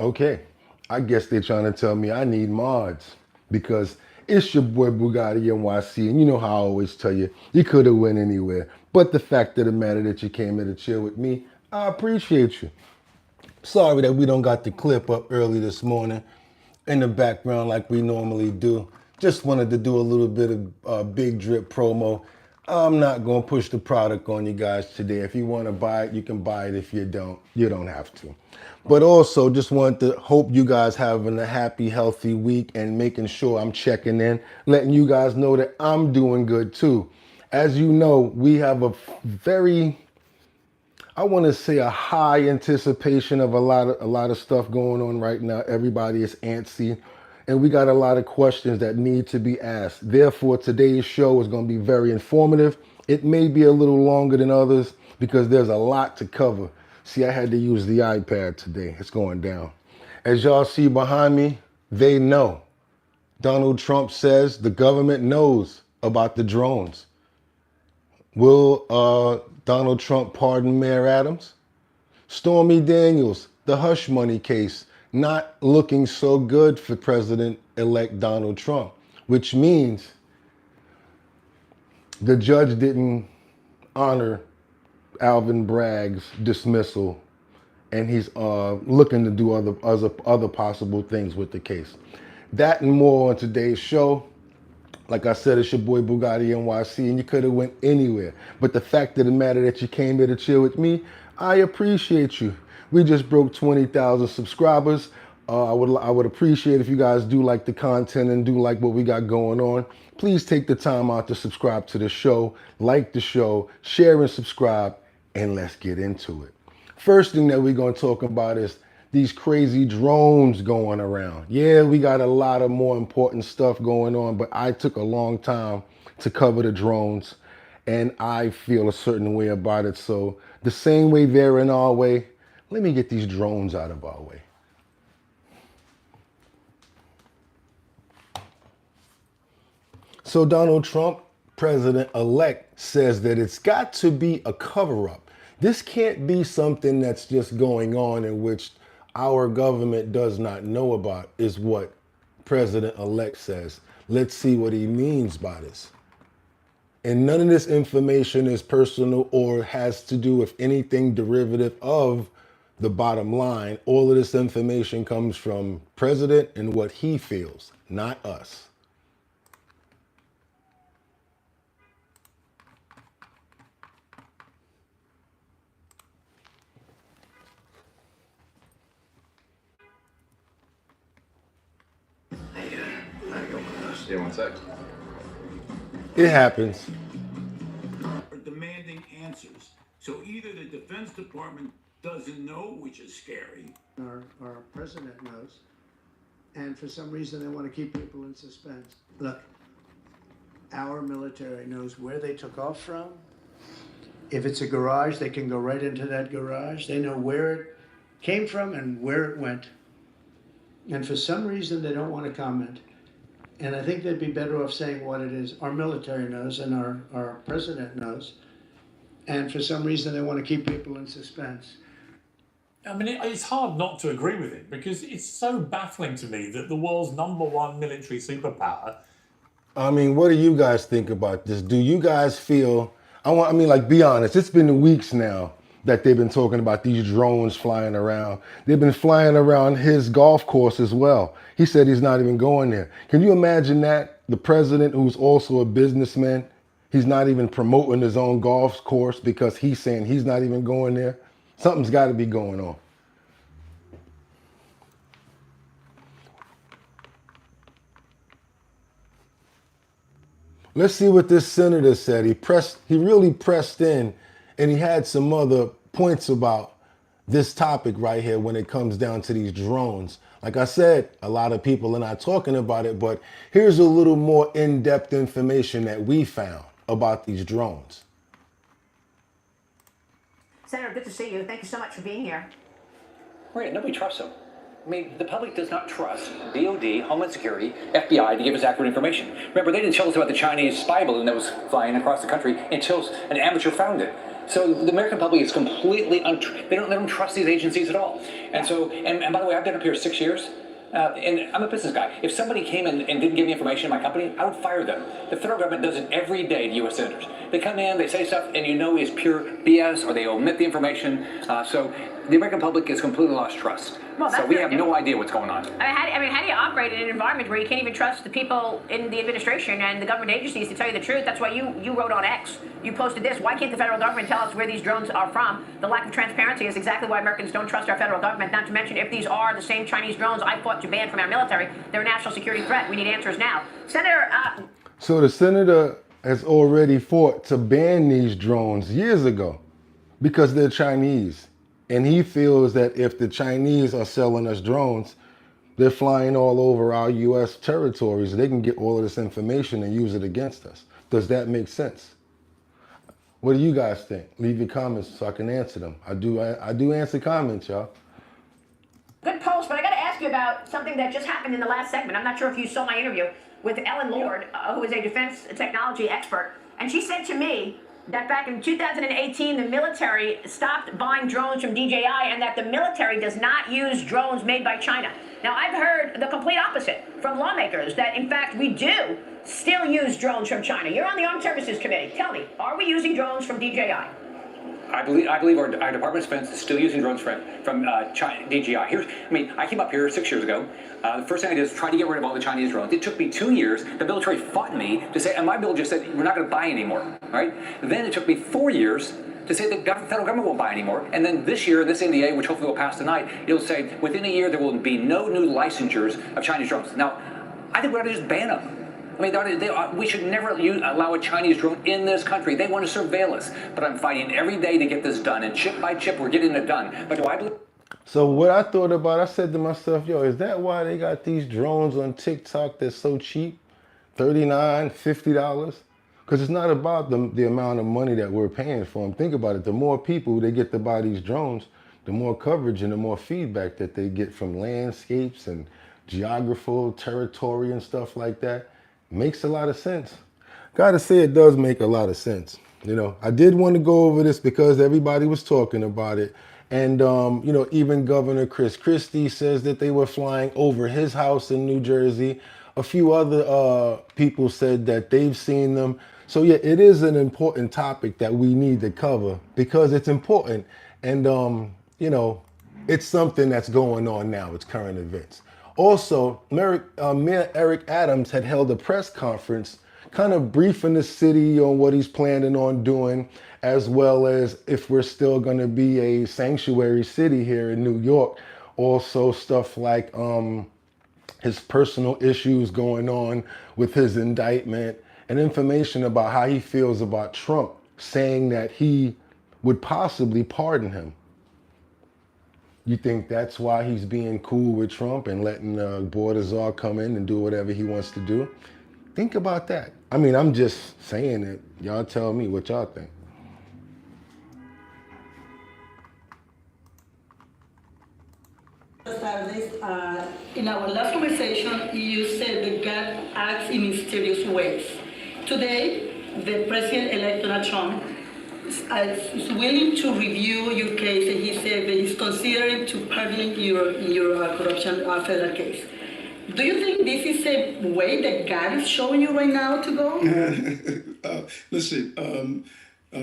Okay, I guess they're trying to tell me I need mods because it's your boy Bugatti NYC, and you know how I always tell you, you could have went anywhere. But the fact of the matter that you came here to chill with me, I appreciate you. Sorry that we don't got the clip up early this morning in the background like we normally do. Just wanted to do a little bit of big drip promo. I'm not going to push the product on you guys today. If you want to buy it, you can buy it. If you don't have to. But also just want to hope you guys having a happy, healthy week and making sure I'm checking in, letting you guys know that I'm doing good too. As you know, we have a very, I want to say, a high anticipation of a lot of stuff going on right now. Everybody is antsy, and we got a lot of questions that need to be asked. Therefore, today's show is going to be very informative. It may be a little longer than others because there's a lot to cover. See, I had to use the iPad today. It's going down. As y'all see behind me, they know. Donald Trump says the government knows about the drones. Will Donald Trump pardon Mayor Adams? Stormy Daniels, the hush money case, not looking so good for President-elect Donald Trump, which means the judge didn't honor Alvin Bragg's dismissal, and he's looking to do other possible things with the case. That and more on today's show. Like I said, it's your boy Bugatti NYC, and you could have went anywhere. But the fact of the matter that you came here to chill with me, I appreciate you. We just broke 20,000 subscribers. I would appreciate if you guys do like the content and do like what we got going on. Please take the time out to subscribe to the show, like the show, share and subscribe, and let's get into it. First thing that we're going to talk about is these crazy drones going around. Yeah, we got a lot of more important stuff going on, but I took a long time to cover the drones, and I feel a certain way about it. So the same way they're in our way, let me get these drones out of our way. So Donald Trump, president-elect, says that it's got to be a cover-up. This can't be something that's just going on in which our government does not know about, is what President-elect says. Let's see what he means by this. And none of this information is personal or has to do with anything derivative of the bottom line. All of this information comes from President and what he feels, not us. Yeah, 1 sec. It happens. Are demanding answers. So either the Defense Department doesn't know, which is scary. Our president knows, and for some reason they want to keep people in suspense. Look, our military knows where they took off from. If it's a garage, they can go right into that garage. They know where it came from and where it went. And for some reason they don't want to comment. And I think they'd be better off saying what it is. Our military knows and our president knows. And for some reason, they want to keep people in suspense. I mean, it's hard not to agree with it because it's so baffling to me that the world's #1 military superpower. I mean, what do you guys think about this? Do you guys feel, be honest, it's been weeks now that they've been talking about these drones flying around. They've been flying around his golf course as well. He said he's not even going there. Can you imagine that? The president, who's also a businessman, he's not even promoting his own golf course because he's saying he's not even going there. Something's got to be going on. Let's see what this senator said. He really pressed in, and he had some other points about this topic right here when it comes down to these drones. Like I said, a lot of people are not talking about it, but here's a little more in-depth information that we found about these drones. Senator, good to see you. Thank you so much for being here. Right, nobody trusts him. I mean, the public does not trust DOD, Homeland Security, FBI to give us accurate information. Remember, they didn't tell us about the Chinese spy balloon that was flying across the country until an amateur found it. So the American public is completely they don't trust these agencies at all. And so, and by the way, I've been up here 6 years. And I'm a business guy. If somebody came in and didn't give me information in my company, I would fire them. The federal government does it every day to U.S. senators. They come in, they say stuff, and you know it's pure BS, or they omit the information. So the American public has completely lost trust. Well, so we have no idea what's going on. How do you operate in an environment where you can't even trust the people in the administration and the government agencies to tell you the truth? That's why you wrote on X. You posted this. Why can't the federal government tell us where these drones are from? The lack of transparency is exactly why Americans don't trust our federal government. Not to mention, if these are the same Chinese drones I fought to ban from our military, they're a national security threat. We need answers now. Senator... So the senator has already fought to ban these drones years ago because they're Chinese. And he feels that if the Chinese are selling us drones, they're flying all over our U.S. territories. They can get all of this information and use it against us. Does that make sense? What do you guys think? Leave your comments so I can answer them. I do answer comments, y'all. Good post, but I got to ask you about something that just happened in the last segment. I'm not sure if you saw my interview with Ellen Lord, who is a defense technology expert. And she said to me that back in 2018, the military stopped buying drones from DJI and that the military does not use drones made by China. Now, I've heard the complete opposite from lawmakers, that in fact we do still use drones from China. You're on the Armed Services Committee. Tell me, are we using drones from DJI? I believe our Department of Defense is still using drones from China, DJI. I came up here 6 years ago. The first thing I did is try to get rid of all the Chinese drones. It took me 2 years. The military fought me to say, and my bill just said, we're not going to buy anymore, right? Then it took me 4 years to say the federal government won't buy anymore. And then this year, this NDA, which hopefully will pass tonight, it'll say within a year there will be no new licensures of Chinese drones. Now, I think we ought to just ban them. We should never allow a Chinese drone in this country. They want to surveil us. But I'm fighting every day to get this done. And chip by chip, we're getting it done. But do I believe... So what I thought about, I said to myself, yo, is that why they got these drones on TikTok that's so cheap? $39, $50? Because it's not about the amount of money that we're paying for them. Think about it. The more people they get to buy these drones, the more coverage and the more feedback that they get from landscapes and geographical territory and stuff like that. Makes a lot of sense. Gotta say, it does make a lot of sense. You know, I did want to go over this because everybody was talking about it. And, you know, even Governor Chris Christie says that they were flying over his house in New Jersey. A few other people said that they've seen them. So, yeah, it is an important topic that we need to cover because it's important. And, you know, it's something that's going on now. It's current events. Also, Mayor Eric Adams had held a press conference kind of briefing the city on what he's planning on doing, as well as if we're still going to be a sanctuary city here in New York. Also stuff like his personal issues going on with his indictment and information about how he feels about Trump saying that he would possibly pardon him. You think that's why he's being cool with Trump and letting Bordazar come in and do whatever he wants to do? Think about that. I mean, I'm just saying it. Y'all tell me what y'all think. In our last conversation, you said that God acts in mysterious ways. Today, the President-elect Donald Trump is willing to review your case, and he said that he's considering to pardon your corruption federal case. Do you think this is a way that God is showing you right now to go? Listen,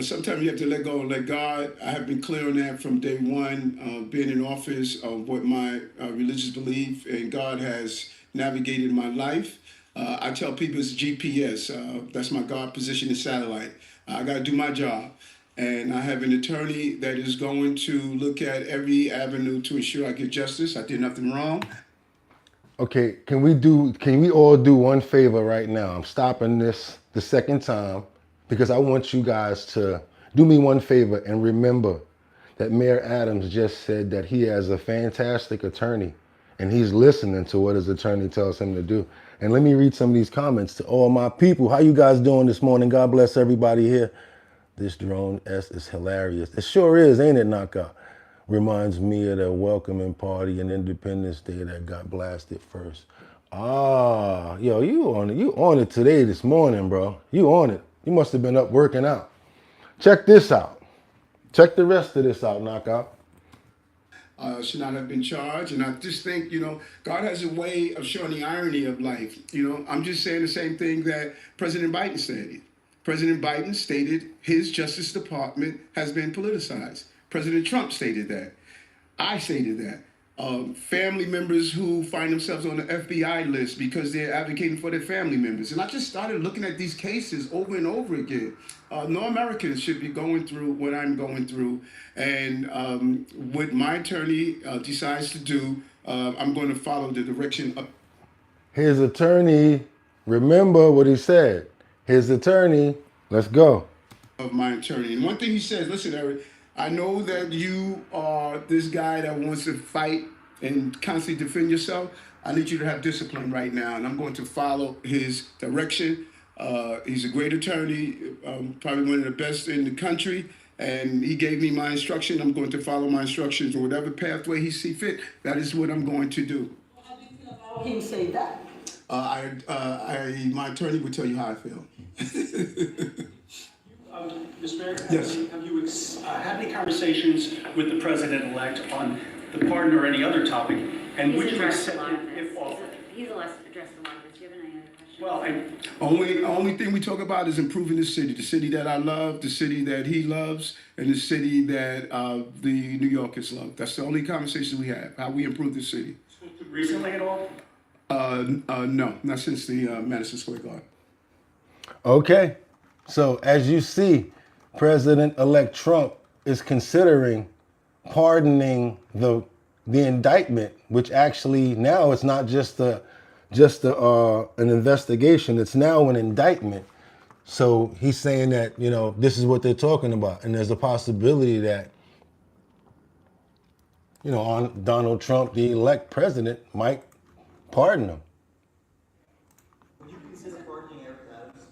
sometimes you have to let go and let God. I have been clear on that from day one, being in office, what my religious belief, and God has navigated my life. I tell people it's GPS. That's my God positioned satellite. I got to do my job. And I have an attorney that is going to look at every avenue to ensure I get justice. I did nothing wrong. Okay, can we all do one favor right now? I'm stopping this the second time because I want you guys to do me one favor and remember that Mayor Adams just said that he has a fantastic attorney and he's listening to what his attorney tells him to do. And let me read some of these comments to all my people. How you guys doing this morning? God bless everybody here. This drone S is hilarious. It sure is, ain't it, Knockout? Reminds me of the welcoming party and Independence Day that got blasted first. Ah, yo, you on it today, this morning, bro. You on it. You must have been up working out. Check this out. Check the rest of this out, Knockout. Should not have been charged. And I just think, God has a way of showing the irony of life. I'm just saying the same thing that President Biden said. President Biden stated his Justice Department has been politicized. President Trump stated that. I stated that. Family members who find themselves on the FBI list because they're advocating for their family members. And I just started looking at these cases over and over again. No Americans should be going through what I'm going through. And what my attorney decides to do, I'm going to follow the direction of His attorney, remember what he said. His attorney, let's go. of my attorney. And one thing he says, listen, Eric, I know that you are this guy that wants to fight and constantly defend yourself. I need you to have discipline right now, and I'm going to follow his direction. He's a great attorney, probably one of the best in the country, and he gave me my instruction. I'm going to follow my instructions, or whatever pathway he sees fit. That is what I'm going to do. How do you feel about him say that? My attorney would tell you how I feel. Mr. Mayor, Yes. have you had any conversations with the president-elect on the pardon or any other topic? And would you accept it if offered? He's addressed a lot of this. Do you have any other questions? Well, Only thing we talk about is improving the city that I love, the city that he loves, and the city that the New Yorkers love. That's the only conversation we have, how we improve the city. recently at all? No, not since the Madison Square Garden. Okay. So as you see, President-elect Trump is considering pardoning the indictment, which actually now it's not just an investigation. It's now an indictment. So he's saying that, this is what they're talking about. And there's a possibility that, on Donald Trump, the elect president, might pardon him. Would you consider pardoning Eric Adams?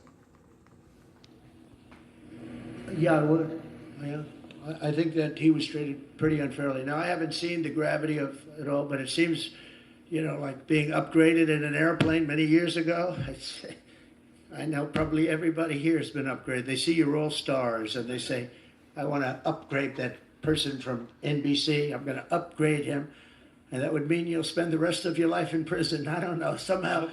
Yeah, I would. Yeah. I think that he was treated pretty unfairly. Now, I haven't seen the gravity of it all, but it seems, like being upgraded in an airplane many years ago. I know probably everybody here has been upgraded. They see you're all stars and they say, I want to upgrade that person from NBC. I'm going to upgrade him. And that would mean you'll spend the rest of your life in prison. I don't know. Somehow,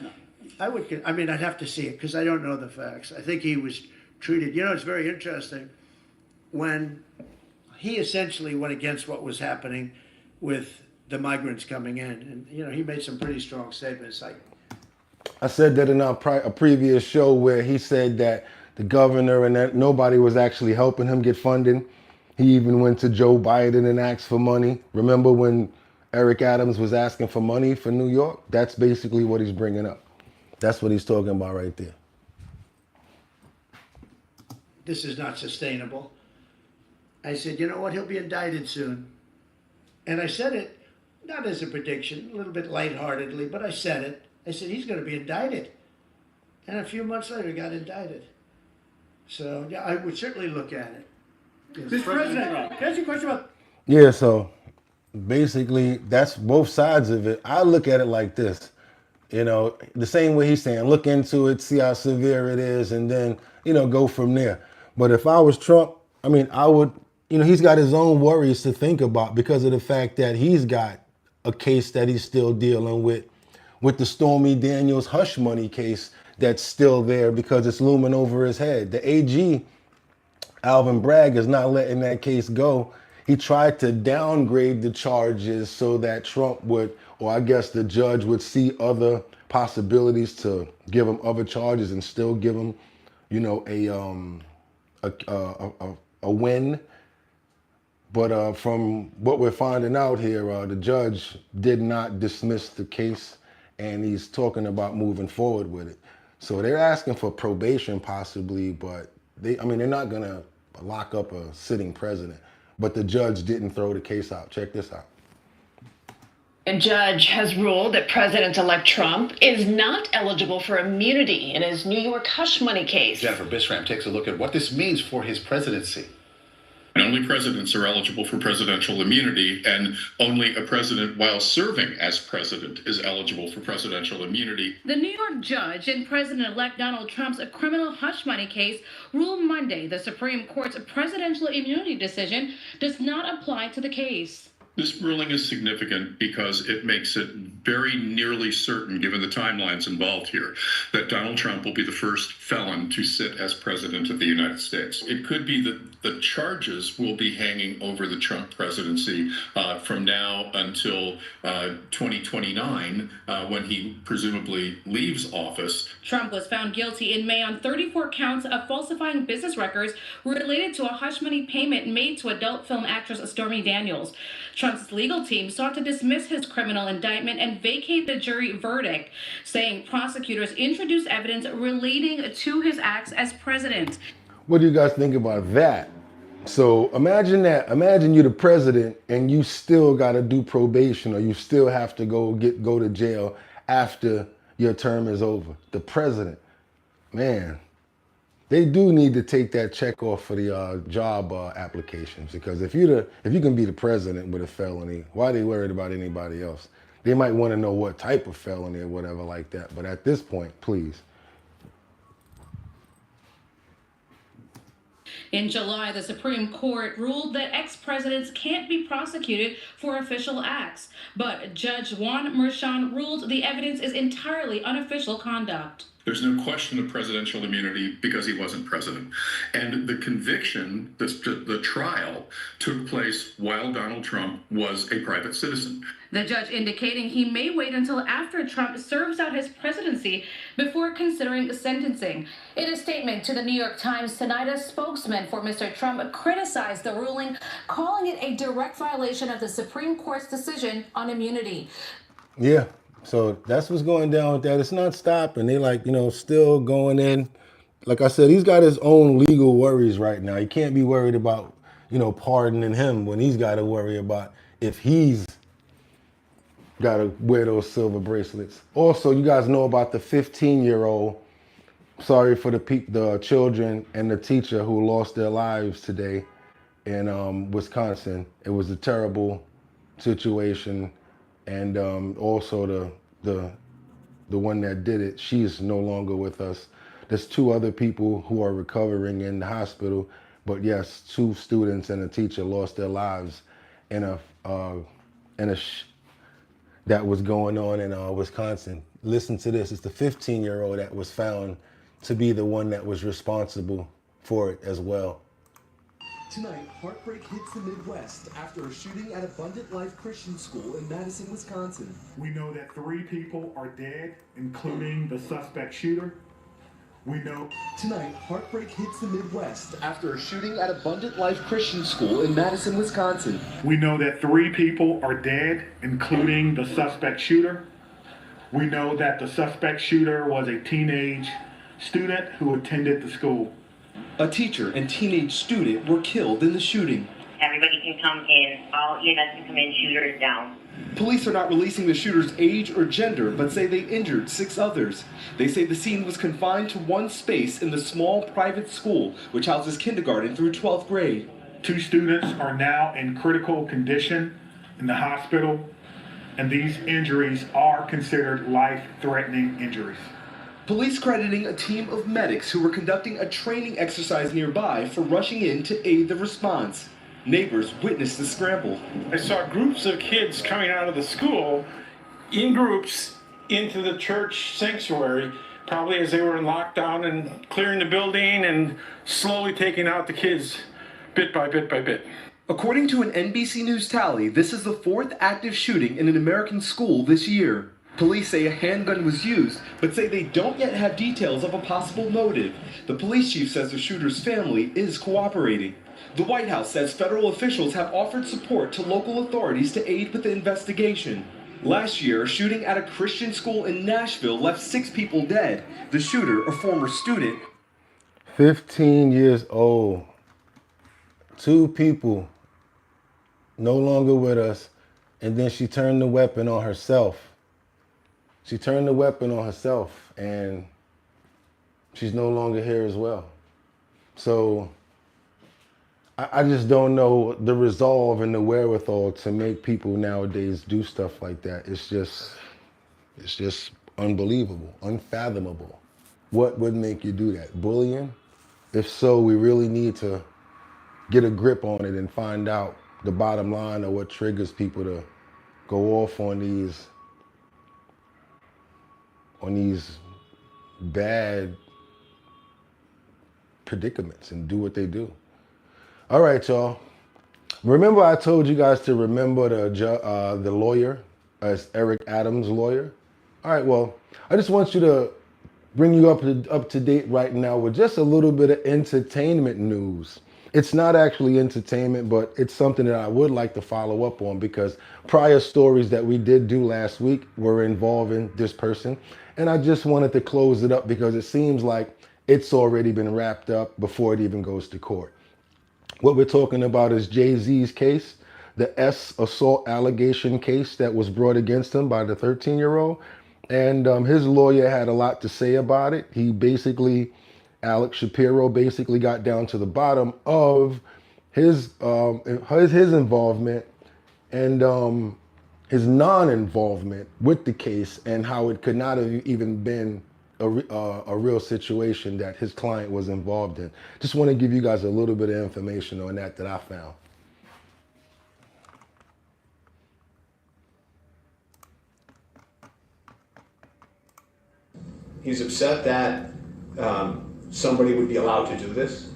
I'd have to see it because I don't know the facts. I think he was treated, it's very interesting. When he essentially went against what was happening with the migrants coming in. And, he made some pretty strong statements. I said that in a previous show where he said that the governor and that nobody was actually helping him get funding. He even went to Joe Biden and asked for money. Remember when Eric Adams was asking for money for New York? That's basically what he's bringing up. That's what he's talking about right there. This is not sustainable. I said, you know what? He'll be indicted soon. And I said it, not as a prediction, a little bit lightheartedly, but I said it. I said, he's going to be indicted. And a few months later, he got indicted. So, yeah, I would certainly look at it. Mr. President, can I ask you a question about... Yeah, so basically that's both sides of it. I look at it like this, the same way he's saying, look into it, see how severe it is, and then, go from there. But if I was Trump, I would, he's got his own worries to think about because of the fact that he's got a case that he's still dealing with the Stormy Daniels hush money case that's still there because it's looming over his head. The AG, Alvin Bragg, is not letting that case go. He tried to downgrade the charges so that Trump would, or I guess the judge would see other possibilities to give him other charges and still give him, a win. But from what we're finding out here, the judge did not dismiss the case, and he's talking about moving forward with it. So they're asking for probation possibly, but they're not gonna lock up a sitting president. But the judge didn't throw the case out. Check this out. A judge has ruled that President-elect Trump is not eligible for immunity in his New York hush money case. Jennifer Bisram takes a look at what this means for his presidency. Only presidents are eligible for presidential immunity, and only a president while serving as president is eligible for presidential immunity. The New York judge in President-elect Donald Trump's criminal hush money case ruled Monday the Supreme Court's presidential immunity decision does not apply to the case. This ruling is significant because it makes it very nearly certain, given the timelines involved here, that Donald Trump will be the first felon to sit as president of the United States. It could be that the charges will be hanging over the Trump presidency from now until 2029, when he presumably leaves office. Trump was found guilty in May on 34 counts of falsifying business records related to a hush money payment made to adult film actress Stormy Daniels. Trump's legal team sought to dismiss his criminal indictment and vacate the jury verdict, saying prosecutors introduced evidence relating to his acts as president. What do you guys think about that? So imagine that. Imagine you're the president and you still got to do probation, or you still have to go to jail after your term is over. The president, man, they do need to take that check off for the job applications, because if you can be the president with a felony, why are they worried about anybody else? They might want to know what type of felony or whatever like that. But at this point, please. In July, the Supreme Court ruled that ex-presidents can't be prosecuted for official acts, but Judge Juan Marchan ruled the evidence is entirely unofficial conduct. There's no question of presidential immunity because he wasn't president. And the conviction, the trial, took place while Donald Trump was a private citizen. The judge indicating he may wait until after Trump serves out his presidency before considering sentencing. In a statement to the New York Times tonight, a spokesman for Mr. Trump criticized the ruling, calling it a direct violation of the Supreme Court's decision on immunity. Yeah. So that's what's going down with that. It's not stopping. They still going in. Like I said, he's got his own legal worries right now. He can't be worried about, pardoning him when he's got to worry about if he's got to wear those silver bracelets. Also, you guys know about the 15-year-old, sorry for the children and the teacher who lost their lives today in Wisconsin. It was a terrible situation. And also the one that did it, she's no longer with us. There's 2 other people who are recovering in the hospital, but yes, 2 students and a teacher lost their lives in a that was going on in Wisconsin. Listen to this. It's the 15-year-old that was found to be the one that was responsible for it as well. Tonight, heartbreak hits the Midwest after a shooting at Abundant Life Christian School in Madison, Wisconsin. We know that 3 people are dead, including the suspect shooter. We know. Tonight, heartbreak hits the Midwest after a shooting at Abundant Life Christian School in Madison, Wisconsin. We know that 3 people are dead, including the suspect shooter. We know that the suspect shooter was a teenage student who attended the school. A teacher and teenage student were killed in the shooting. Everybody can come in, all EMS can come in, shooter is down. Police are not releasing the shooter's age or gender, but say they injured 6 others. They say the scene was confined to one space in the small private school, which houses kindergarten through 12th grade. 2 students are now in critical condition in the hospital, and these injuries are considered life-threatening injuries. Police crediting a team of medics who were conducting a training exercise nearby for rushing in to aid the response. Neighbors witnessed the scramble. I saw groups of kids coming out of the school in groups into the church sanctuary, probably as they were in lockdown, and clearing the building and slowly taking out the kids bit by bit by bit. According to an NBC News tally, this is the 4th active shooting in an American school this year. Police say a handgun was used, but say they don't yet have details of a possible motive. The police chief says the shooter's family is cooperating. The White House says federal officials have offered support to local authorities to aid with the investigation. Last year, a shooting at a Christian school in Nashville left 6 people dead. The shooter, a former student, 15 years old. 2 people no longer with us, and then she turned the weapon on herself. She turned the weapon on herself, and she's no longer here as well. So I just don't know the resolve and the wherewithal to make people nowadays do stuff like that. It's just unbelievable, unfathomable. What would make you do that? Bullying? If so, we really need to get a grip on it and find out the bottom line of what triggers people to go off on these bad predicaments and do what they do. All right, y'all. Remember I told you guys to remember the lawyer as Eric Adams' lawyer? All right, well, I just want you to bring you up to date right now with just a little bit of entertainment news. It's not actually entertainment, but it's something that I would like to follow up on because prior stories that we did do last week were involving this person. And I just wanted to close it up because it seems like it's already been wrapped up before it even goes to court. What we're talking about is Jay-Z's case, the assault allegation case that was brought against him by the 13-year-old. And his lawyer had a lot to say about it. Alex Shapiro basically got down to the bottom of his involvement and his non-involvement with the case and how it could not have even been a real situation that his client was involved in. Just want to give you guys a little bit of information on that I found. He's upset that somebody would be allowed to do this,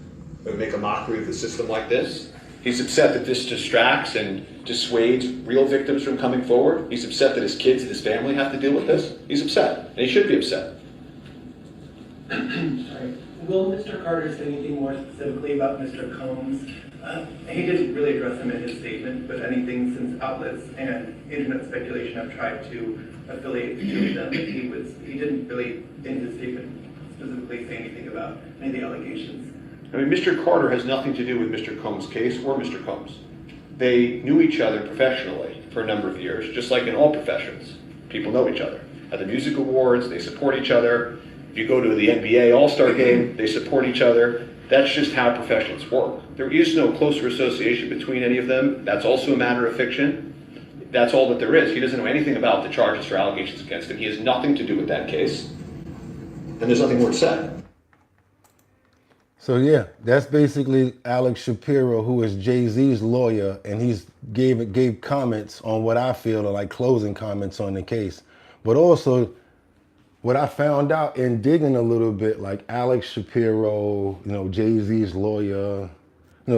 or make a mockery of the system like this. He's upset that this distracts and dissuades real victims from coming forward. He's upset that his kids and his family have to deal with this. He's upset, and he should be upset. Sorry. Will Mr. Carter say anything more specifically about Mr. Combs? He didn't really address him in his statement, but anything since outlets and internet speculation have tried to affiliate to them, he didn't really, in his statement, specifically say anything about any of the allegations. I mean, Mr. Carter has nothing to do with Mr. Combs' case or Mr. Combs. They knew each other professionally for a number of years, just like in all professions. People know each other. At the music awards, they support each other. If you go to the NBA All-Star game, they support each other. That's just how professions work. There is no closer association between any of them. That's also a matter of fiction. That's all that there is. He doesn't know anything about the charges or allegations against him. He has nothing to do with that case. And there's nothing more to say. So yeah, that's basically Alex Shapiro, who is Jay-Z's lawyer, and he's gave comments on what I feel are like closing comments on the case. But also, what I found out in digging a little bit, like Alex Shapiro, Jay-Z's lawyer,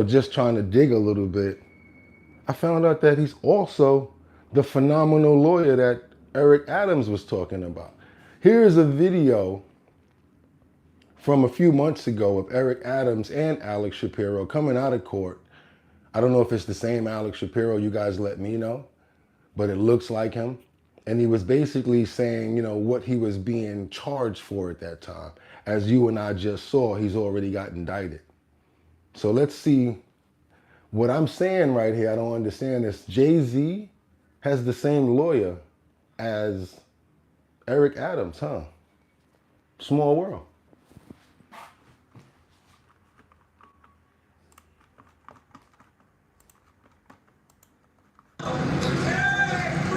just trying to dig a little bit, I found out that he's also the phenomenal lawyer that Eric Adams was talking about. Here's a video from a few months ago of Eric Adams and Alex Shapiro coming out of court. I don't know if it's the same Alex Shapiro, you guys let me know, but it looks like him. And he was basically saying, what he was being charged for at that time. As you and I just saw, he's already got indicted. So let's see what I'm saying right here. I don't understand this. Jay-Z has the same lawyer as Eric Adams, huh? Small world.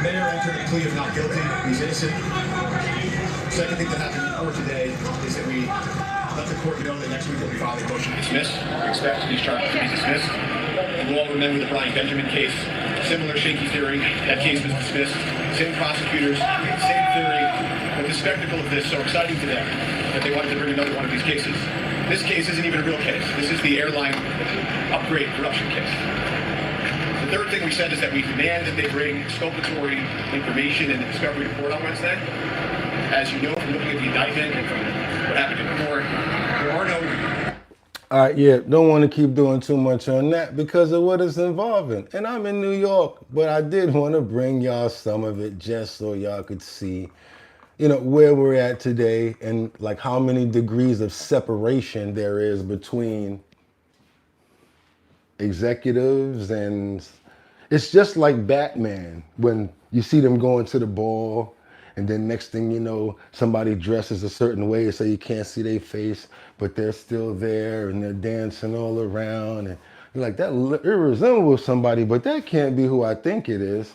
Mayor entered a plea of not guilty. He's innocent. Second thing that happened in court today is that we let the court know that next week we'll be filing a motion to dismiss. We expect these charges to be dismissed. We'll all remember the Brian Benjamin case. Similar shaky theory. That case was dismissed. Same prosecutors, same theory. But the spectacle of this so exciting to them that they wanted to bring another one of these cases. This case isn't even a real case. This is the airline upgrade corruption case. The third thing we said is that we demand that they bring exculpatory information in the discovery report on Wednesday. As you know from looking at the indictment and from what happened in court, there are no... All right, yeah, don't want to keep doing too much on that because of what it's involving. And I'm in New York, but I did want to bring y'all some of it just so y'all could see, where we're at today and like how many degrees of separation there is between executives and... It's just like Batman when you see them going to the ball and then next thing you know, somebody dresses a certain way so you can't see their face, but they're still there and they're dancing all around and Like, that it resembles somebody, but that can't be who I think it is.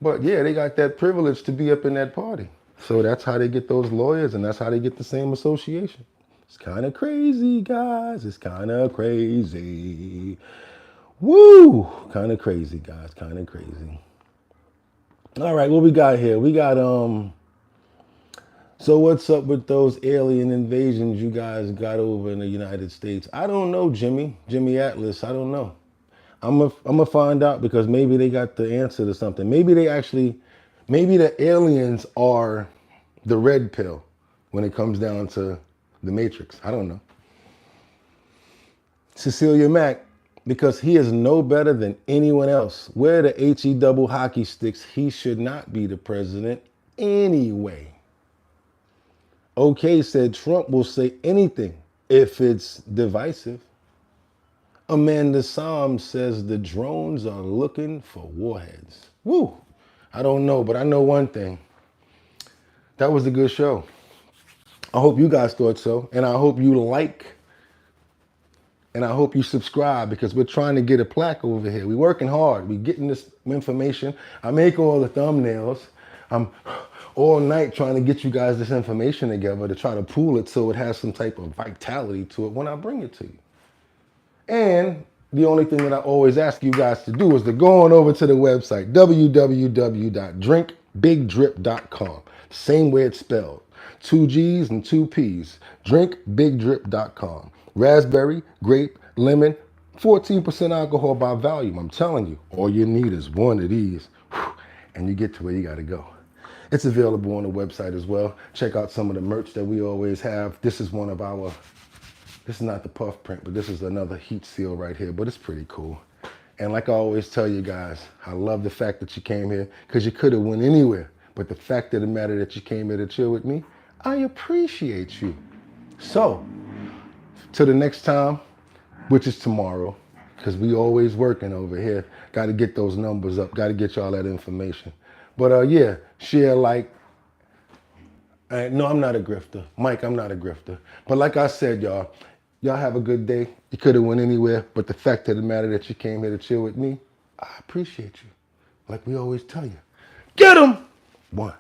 But yeah, they got that privilege to be up in that party. So that's how they get those lawyers, and that's how they get the same association. It's kind of crazy, guys. It's kind of crazy. Woo! Kind of crazy, guys. Kind of crazy. All right, what we got here? We got, so what's up with those alien invasions you guys got over in the United States? I don't know, Jimmy Atlas. I don't know. I'm gonna find out, because maybe they got the answer to something. Maybe the aliens are the red pill when it comes down to the Matrix. I don't know. Cecilia Mack, because he is no better than anyone else. Where the HE double hockey sticks, he should not be the president anyway. OK said Trump will say anything if it's divisive. Amanda Psalm says the drones are looking for warheads. Woo! I don't know, but I know one thing. That was a good show. I hope you guys thought so. And I hope you like, and I hope you subscribe, because we're trying to get a plaque over here. We're working hard. We're getting this information. I make all the thumbnails. I'm all night trying to get you guys this information together to try to pool it so it has some type of vitality to it when I bring it to you. And the only thing that I always ask you guys to do is to go on over to the website, www.drinkbigdrip.com. Same way it's spelled. 2 G's and 2 P's. Drinkbigdrip.com. Raspberry, grape, lemon, 14% alcohol by volume. I'm telling you, all you need is one of these, and you get to where you got to go. It's available on the website as well. Check out some of the merch that we always have. This is one of our... This is not the puff print, but this is another heat seal right here, but it's pretty cool. And like I always tell you guys, I love the fact that you came here, because you could have went anywhere. But the fact of the matter that you came here to chill with me, I appreciate you. So, till the next time, which is tomorrow, because we always working over here. Got to get those numbers up. Got to get y'all that information. But yeah, share, like. No, I'm not a grifter. Mike, I'm not a grifter. But like I said, y'all have a good day. You could have went anywhere, but the fact of the matter that you came here to chill with me, I appreciate you. Like we always tell you. Get 'em! 1.